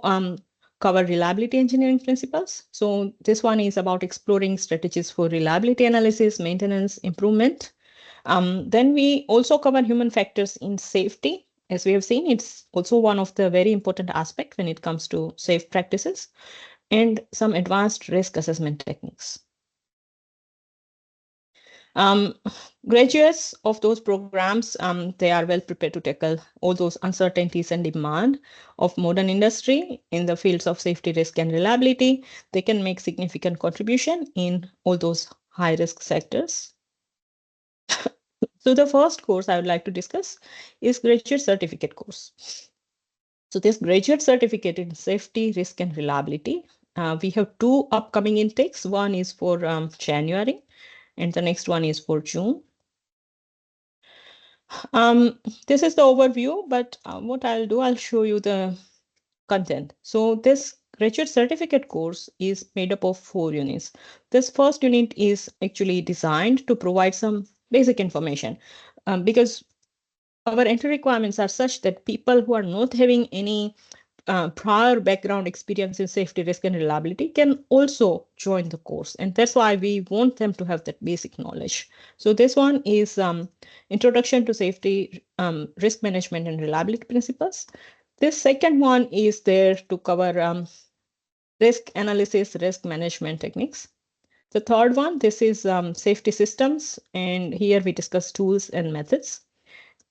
cover reliability engineering principles. So, this one is about exploring strategies for reliability analysis, maintenance, improvement. Then we also cover human factors in safety. As we have seen, it's also one of the very important aspects when it comes to safe practices, and some advanced risk assessment techniques. Um, Graduates of those programs, they are well prepared to tackle all those uncertainties and demand of modern industry in the fields of safety, risk, and reliability. They can make significant contribution in all those high risk sectors. So the first course I would like to discuss is graduate certificate course. So this graduate certificate in safety, risk, and reliability. We have two upcoming intakes. One is for January, and the next one is for June. This is the overview, but what I'll do, I'll show you the content. So this graduate certificate course is made up of 4 units. This first unit is actually designed to provide some basic information, because our entry requirements are such that people who are not having any prior background experience in safety, risk, and reliability can also join the course. And that's why we want them to have that basic knowledge. So this one is Introduction to Safety, Risk Management, and Reliability Principles. This second one is there to cover risk analysis, risk management techniques. The third one, this is safety systems, and here we discuss tools and methods.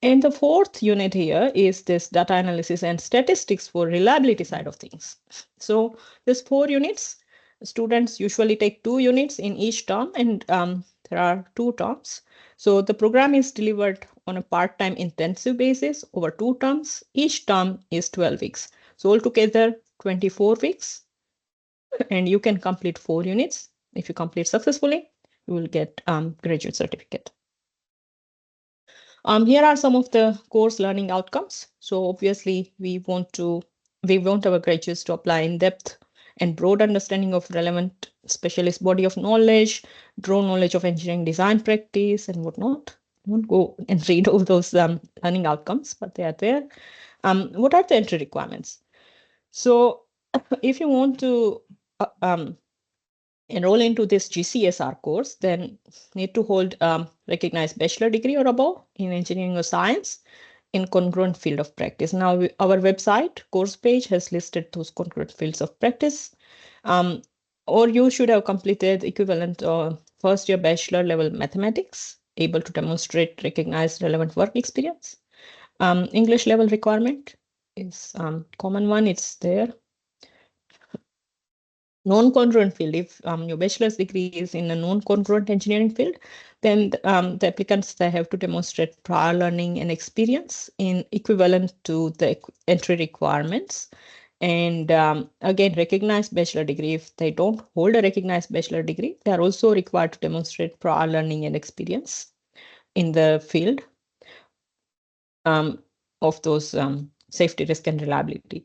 And the fourth unit here is this data analysis and statistics for reliability side of things. So this 4 units, students usually take 2 units in each term, and there are 2 terms. So the program is delivered on a part-time intensive basis over 2 terms. Each term is 12 weeks. So altogether 24 weeks, and you can complete 4 units. If you complete successfully, you will get graduate certificate. Here are some of the course learning outcomes. So obviously, we want our graduates to apply in-depth and broad understanding of relevant specialist body of knowledge, draw knowledge of engineering design practice, and whatnot. won't go and read all those learning outcomes, but they are there. What are the entry requirements? So if you want to enroll into this GCSR course, then need to hold recognized bachelor degree or above in engineering or science in congruent field of practice. Now, our website course page has listed those congruent fields of practice. Um, or you should have completed equivalent first year bachelor level mathematics, able to demonstrate recognized relevant work experience. English level requirement is common one, it's there. Non-congruent field, if your bachelor's degree is in a non-congruent engineering field, then the applicants, they have to demonstrate prior learning and experience in equivalent to the entry requirements. And again, recognized bachelor degree, if they don't hold a recognized bachelor degree, they are also required to demonstrate prior learning and experience in the field of those safety, risk, and reliability.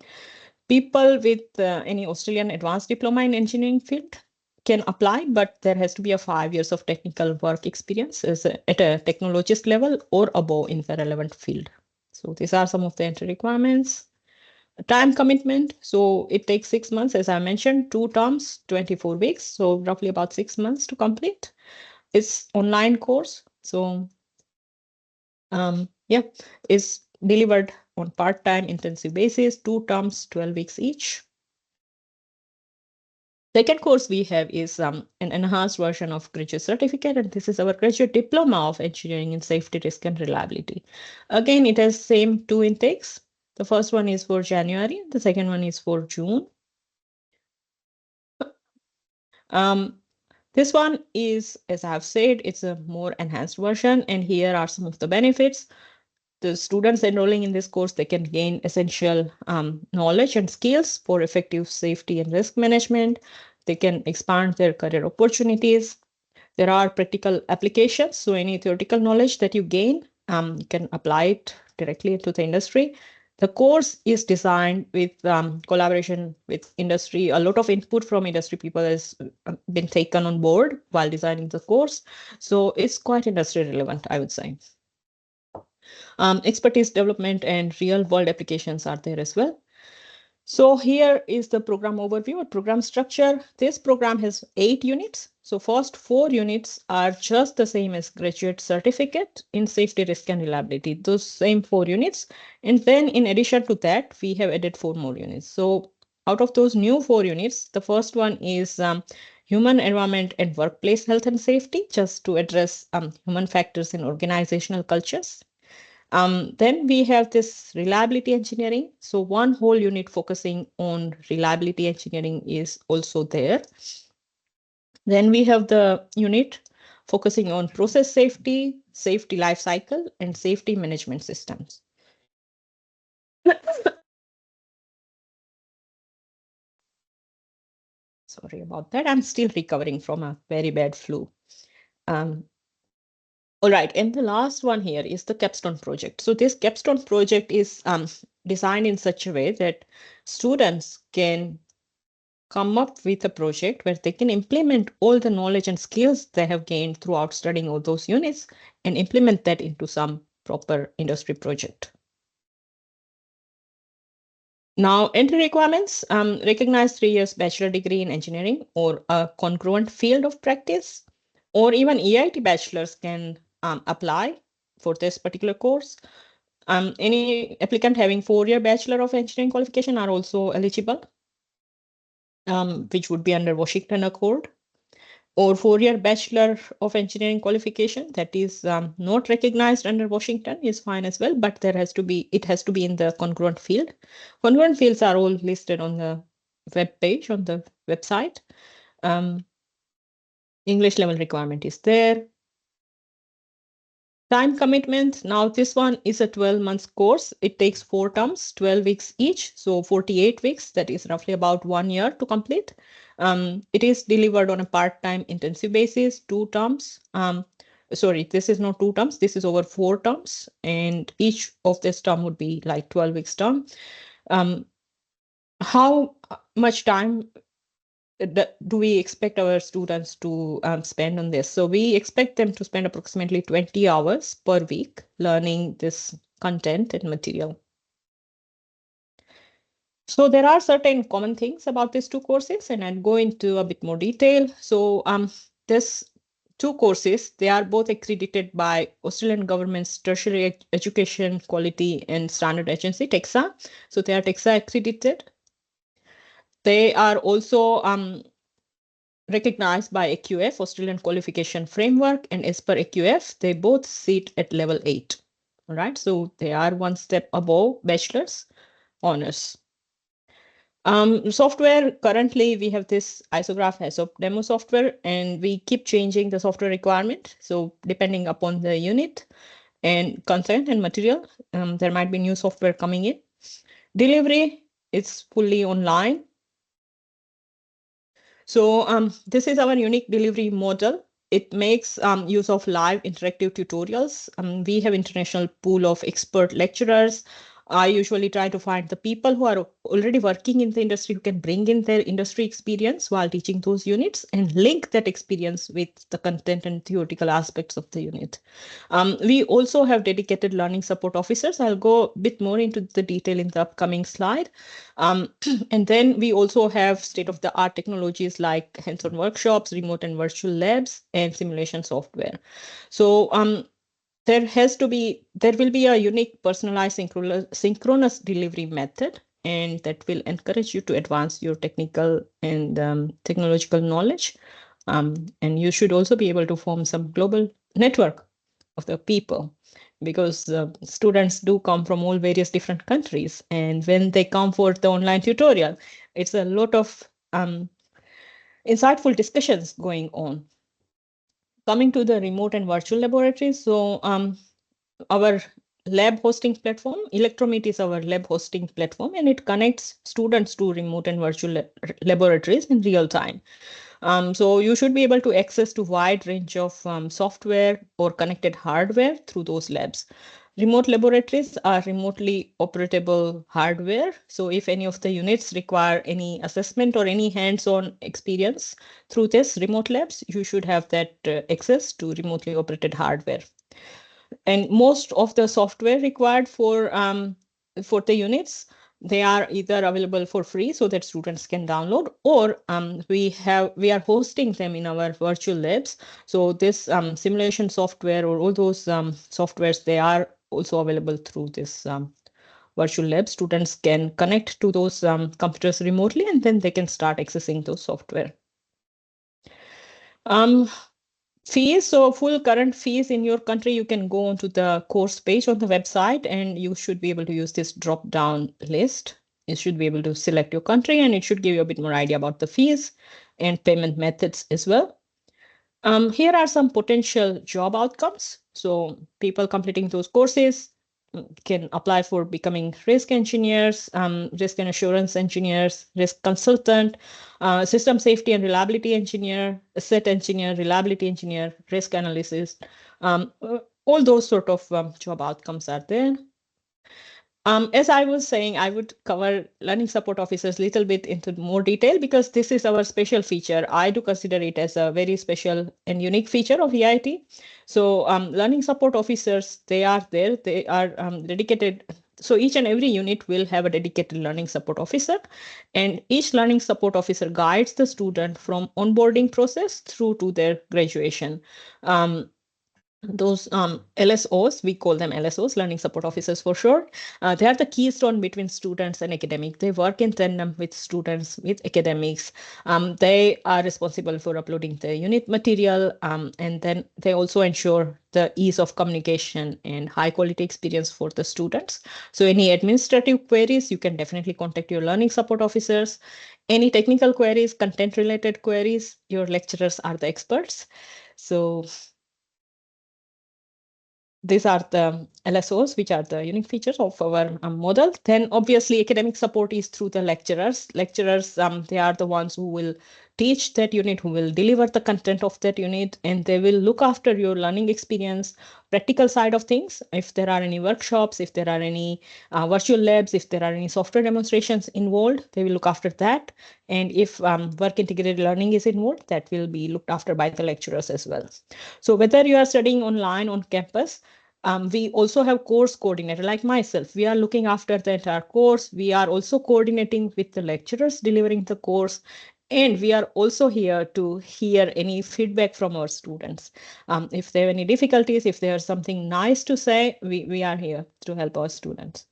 People with any Australian advanced diploma in engineering field can apply, but there has to be a 5 years of technical work experience at a technologist level or above in the relevant field. So these are some of the entry requirements. Time commitment. So it takes 6 months, as I mentioned, 2 terms, 24 weeks. So roughly about 6 months to complete. It's online course. So yeah, is delivered on part-time intensive basis, 2 terms, 12 weeks each. Second course we have is an enhanced version of graduate certificate, and this is our Graduate Diploma of Engineering in Safety, Risk, and Reliability. Again, it has same 2 intakes. The first one is for January, the second one is for June. This one is, as I have said, it's a more enhanced version, and here are some of the benefits. The students enrolling in this course, they can gain essential knowledge and skills for effective safety and risk management. They can expand their career opportunities. There are practical applications, so any theoretical knowledge that you gain, you can apply it directly into the industry. The course is designed with collaboration with industry. A lot of input from industry people has been taken on board while designing the course. So it's quite industry relevant, I would say. Expertise development and real world applications are there as well. So here is the program overview or program structure. This program has 8 units. So first 4 units are just the same as graduate certificate in safety, risk, and reliability, those same 4 units. And then in addition to that, we have added 4 more units. So out of those new 4 units, the first one is human environment and workplace health and safety, just to address human factors in organizational cultures. Then we have this reliability engineering. So one whole unit focusing on reliability engineering is also there. Then we have the unit focusing on process safety, safety life cycle, and safety management systems. Sorry about that. I'm still recovering from a very bad flu. Um, all right, and the last one here is the capstone project. So this capstone project is designed in such a way that students can come up with a project where they can implement all the knowledge and skills they have gained throughout studying all those units and implement that into some proper industry project. Now, entry requirements, recognize 3 years bachelor degree in engineering or a congruent field of practice, or even EIT bachelors can apply for this particular course. Any applicant having 4-year Bachelor of Engineering qualification are also eligible, which would be under Washington Accord, or 4-year Bachelor of Engineering qualification that is not recognized under Washington is fine as well, but it has to be in the congruent field. Congruent fields are all listed on the web page on the website. English level requirement is there. Time commitment. Now this one is a 12 months course. It takes 4 terms, 12 weeks each. So 48 weeks, that is roughly about 1 year to complete. It is delivered on a part-time intensive basis, 2 terms. Sorry, this is not 2 terms. This is over 4 terms. And each of this term would be like 12 weeks term. How much time do we expect our students to spend on this? So we expect them to spend approximately 20 hours per week learning this content and material. So there are certain common things about these two courses, and I'll go into a bit more detail. So this two courses, they are both accredited by Australian government's Tertiary Education Quality and Standard Agency, TEXA. So they are TEXA accredited. They are also recognized by AQF, Australian Qualification Framework, and as per AQF, they both sit at level 8. All right, so they are one step above bachelor's honors. Software, currently we have this isograph as of demo software, and we keep changing the software requirement. So depending upon the unit and content and material, there might be new software coming in. Delivery is fully online. So this is our unique delivery model. It makes use of live interactive tutorials. We have international pool of expert lecturers. I usually try to find the people who are already working in the industry who can bring in their industry experience while teaching those units and link that experience with the content and theoretical aspects of the unit. We also have dedicated learning support officers. I'll go a bit more into the detail in the upcoming slide. And then we also have state-of-the-art technologies like hands-on workshops, remote and virtual labs, and simulation software. So there will be a unique personalized synchronous delivery method, and that will encourage you to advance your technical and technological knowledge. And you should also be able to form some global network of the people, because students do come from all various different countries, and when they come for the online tutorial, it's a lot of insightful discussions going on. Coming to the remote and virtual laboratories, so our lab hosting platform, Electromeet is our lab hosting platform, and it connects students to remote and virtual laboratories in real time. So you should be able to access to wide range of software or connected hardware through those labs. Remote laboratories are remotely operatable hardware. So if any of the units require any assessment or any hands-on experience through this remote labs, you should have that access to remotely operated hardware. And most of the software required for the units, they are either available for free so that students can download, or we are hosting them in our virtual labs. So this simulation software or all those softwares, they are also available through this virtual lab. Students can connect to those computers remotely, and then they can start accessing those software. Fees, so full current fees in your country, you can go onto the course page on the website, and you should be able to use this drop down list. You should be able to select your country, and it should give you a bit more idea about the fees and payment methods as well. Here are some potential job outcomes. So people completing those courses can apply for becoming risk engineers, risk and assurance engineers, risk consultant, system safety and reliability engineer, asset engineer, reliability engineer, risk analysis. All those sort of job outcomes are there. As I was saying, I would cover learning support officers a little bit into more detail because this is our special feature. I do consider it as a very special and unique feature of EIT. So learning support officers, they are there. They are dedicated. So each and every unit will have a dedicated learning support officer, and each learning support officer guides the student from onboarding process through to their graduation. Those LSOs, we call them LSOs, learning support officers for short. They are the keystone between students and academic. They work in tandem with students, with academics. They are responsible for uploading the unit material, and then they also ensure the ease of communication and high quality experience for the students. So any administrative queries, you can definitely contact your learning support officers. Any technical queries, content related queries, your lecturers are the experts. So these are the LSOs, which are the unique features of our model. Then obviously academic support is through the lecturers. Lecturers, they are the ones who will teach that unit, who will deliver the content of that unit, and they will look after your learning experience, practical side of things. If there are any workshops, if there are any virtual labs, if there are any software demonstrations involved, they will look after that. And if work integrated learning is involved, that will be looked after by the lecturers as well. So whether you are studying online on campus, we also have course coordinator like myself. We are looking after the entire course. We are also coordinating with the lecturers delivering the course. And we are also here to hear any feedback from our students. If they have any difficulties, if there's something nice to say, we are here to help our students.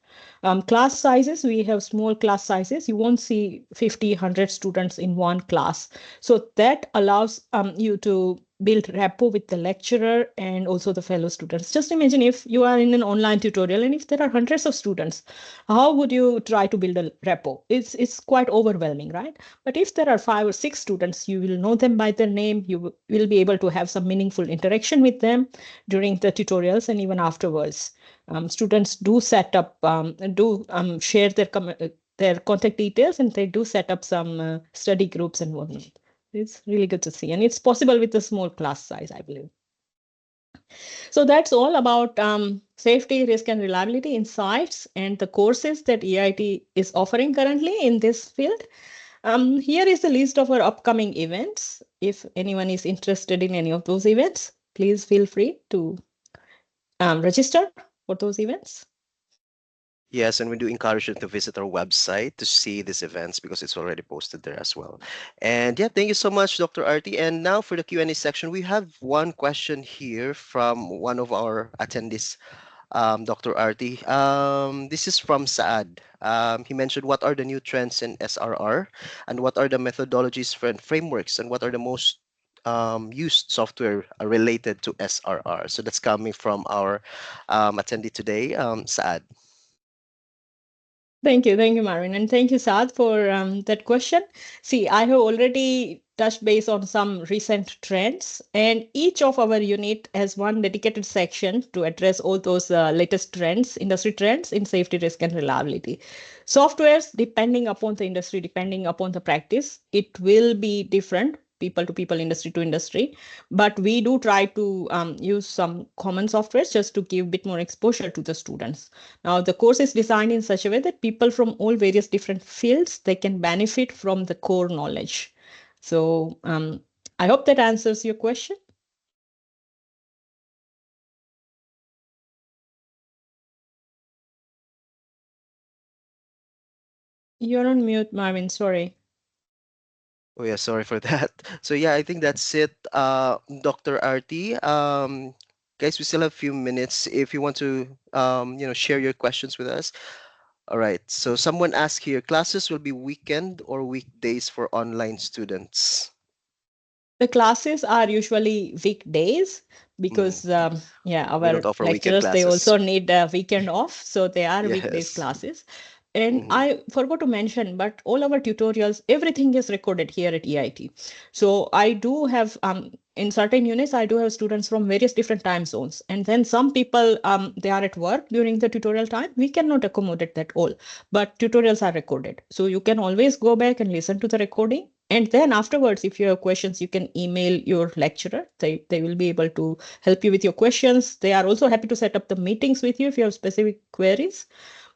Class sizes, we have small class sizes. You won't see 50, 100 students in one class. So that allows you to build rapport with the lecturer and also the fellow students. Just imagine if you are in an online tutorial and if there are hundreds of students, how would you try to build a rapport? It's quite overwhelming, right? But if there are 5 or 6 students, you will know them by their name. You will be able to have some meaningful interaction with them during the tutorials and even afterwards. Students do set up, do share their contact details, and they do set up some study groups and whatnot. It's really good to see, and it's possible with a small class size, I believe. So that's all about safety, risk, and reliability insights and the courses that EIT is offering currently in this field. Here is the list of our upcoming events. If anyone is interested in any of those events, please feel free to register for those events. Yes, and we do encourage you to visit our website to see these events because it's already posted there as well. And yeah, thank you so much, Dr. Arti. And now for the Q&A section, we have one question here from one of our attendees, Dr. Arti. This is from Saad. He mentioned what are the new trends in SRR and what are the methodologies for and frameworks and what are the most used software related to SRR. So that's coming from our attendee today, Saad. Thank you, Marvin, and thank you, Saad, for that question. See, I have already touched base on some recent trends, and each of our unit has one dedicated section to address all those latest trends, industry trends in safety, risk, and reliability. Softwares, depending upon the industry, depending upon the practice, it will be different, people to people, industry to industry. But we do try to use some common softwares just to give a bit more exposure to the students. Now, the course is designed in such a way that people from all various different fields, they can benefit from the core knowledge. So I hope that answers your question. You're on mute, Marvin. Sorry. Oh yeah, sorry for that. So yeah, I think that's it, Dr. Arti. Guys, we still have a few minutes if you want to, share your questions with us. All right. So someone asked here, classes will be weekend or weekdays for online students? The classes are usually weekdays Mm, because, yeah, we don't our offer weekend lecturers, they classes. also need a weekend off. So they are weekdays Yes. classes. And Hmm. I forgot to mention, but all our tutorials, everything is recorded here at EIT. So I do have, in certain units, I do have students from various different time zones. And then some people, they are at work during the tutorial time. We cannot accommodate that all, but tutorials are recorded. So you can always go back and listen to the recording. And then afterwards, if you have questions, you can email your lecturer. They will be able to help you with your questions. They are also happy to set up the meetings with you if you have specific queries.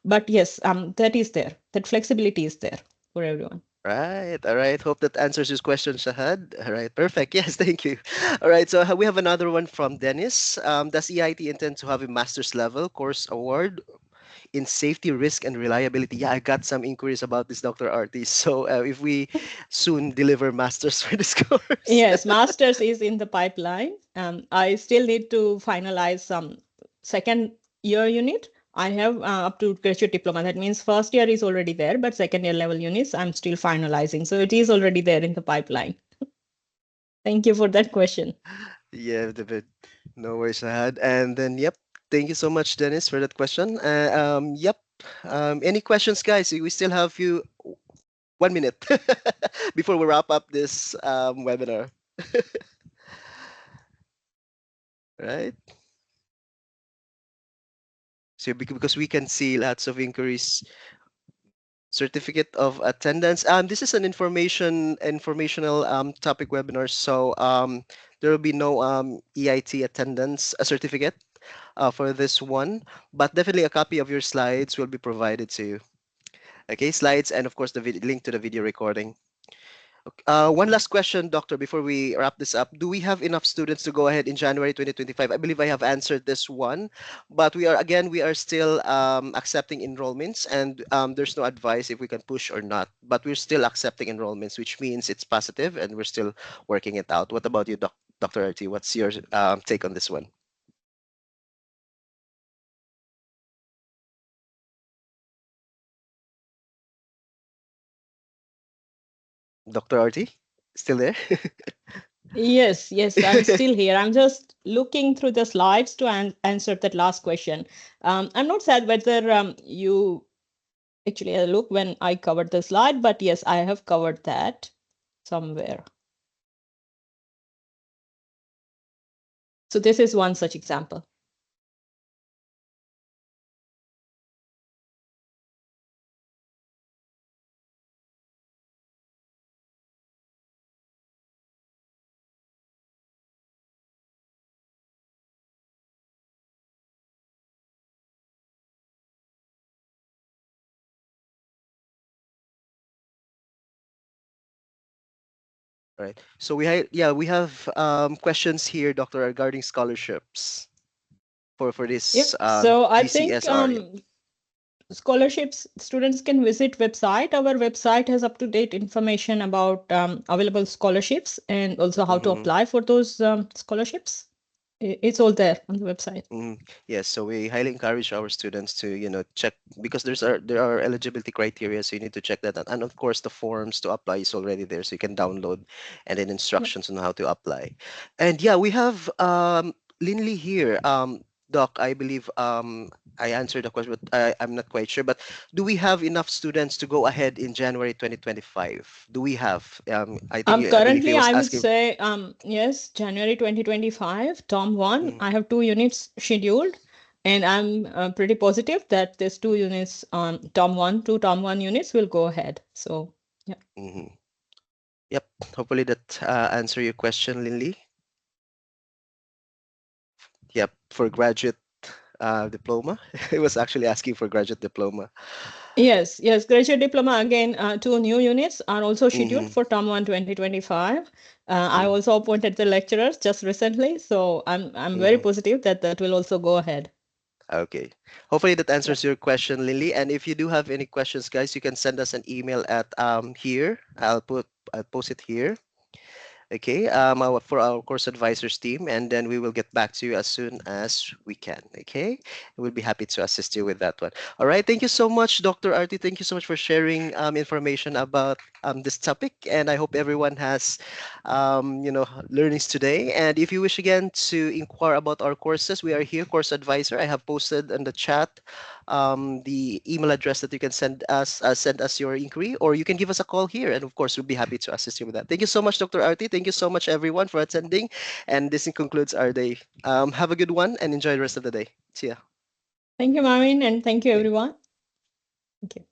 But yes, that is there. That flexibility is there for everyone. Right. All right. Hope that answers your question, Shahad. All right. Perfect. Yes. Thank you. All right. So we have another one from Dennis. Does EIT intend to have a master's level course award in safety, risk, and reliability? Yeah, I got some inquiries about this, Dr. Artis. So if we soon deliver masters for this course. Yes, master's is in the pipeline. I still need to finalize some second year unit. I have up to graduate diploma. That means first year is already there, but second year level units I'm still finalizing. So it is already there in the pipeline. Thank you for that question. Yeah, David. No worries, Shahad. And then, yep. Thank you so much, Dennis, for that question. Yep. Any questions, guys? We still have you 1 minute before we wrap up this webinar, right? So because we can see lots of inquiries Certificate of attendance. This is an informational topic webinar, so there will be no EIT attendance certificate for this one, but definitely a copy of your slides will be provided to you. Okay, slides and of course the link to the video recording. One last question, Doctor, before we wrap this up. Do we have enough students to go ahead in January 2025? I believe I have answered this one, but we are still accepting enrollments, and there's no advice if we can push or not. But we're still accepting enrollments, which means it's positive, and we're still working it out. What about you, Dr. RT? What's your take on this one? Dr. RT, still there? Yes, yes, I'm still here. I'm just looking through the slides to answer that last question. I'm not sad whether you actually had a look when I covered the slide, but yes, I have covered that somewhere. So this is one such example. Right. So we have questions here, Doctor, regarding scholarships for this Yep. So I think GCSR. Yep. scholarships students can visit website. Our website has up to date information about available scholarships and also how to Mm-hmm. apply for those scholarships. It's all there on the website. Mm, yes, so we highly encourage our students to, check because there are eligibility criteria, so you need to check that out. And of course, the forms to apply is already there, so you can download and then Yep. instructions on how to apply. And yeah, we have Linley here. Doc, I believe I answered the question, but I'm not quite sure. But do we have enough students to go ahead in January 2025? Do we have? I believe he Currently, was I would asking. say, yes, January 2025, Term 1, Mm, I have 2 units scheduled, and I'm pretty positive that these 2 units on Term 1, 2 Term 1 units will go ahead. So, yeah. mhm. Yep. Hopefully that answer your question, Linley. Yep, for graduate diploma. It was actually asking for graduate diploma. Yes, yes, graduate diploma again, 2 new units are also scheduled Mm-hmm. for Term 1 2025. I Mm, also appointed the lecturers just recently, so I'm very mm-hmm. positive that that will also go ahead. Okay. Hopefully that Yeah. answers your question, Lily. And if you do have any questions, guys, you can send us an email at here. I'll post it here. Okay, for our course advisors team, and then we will get back to you as soon as we can. Okay, we'll be happy to assist you with that one. All right, thank you so much, Dr. Arti. Thank you so much for sharing information about this topic, and I hope everyone has, learnings today. And if you wish again to inquire about our courses, we are here, course advisor. I have posted in the chat the email address that you can send us your inquiry, or you can give us a call here, and of course we'll be happy to assist you with that. Thank you so much, Dr. Arti. Thank you so much, everyone, for attending, and this concludes our day. Have a good one and enjoy the rest of the day. See ya. Thank you, Marvin, and thank you, Okay. everyone. Thank you.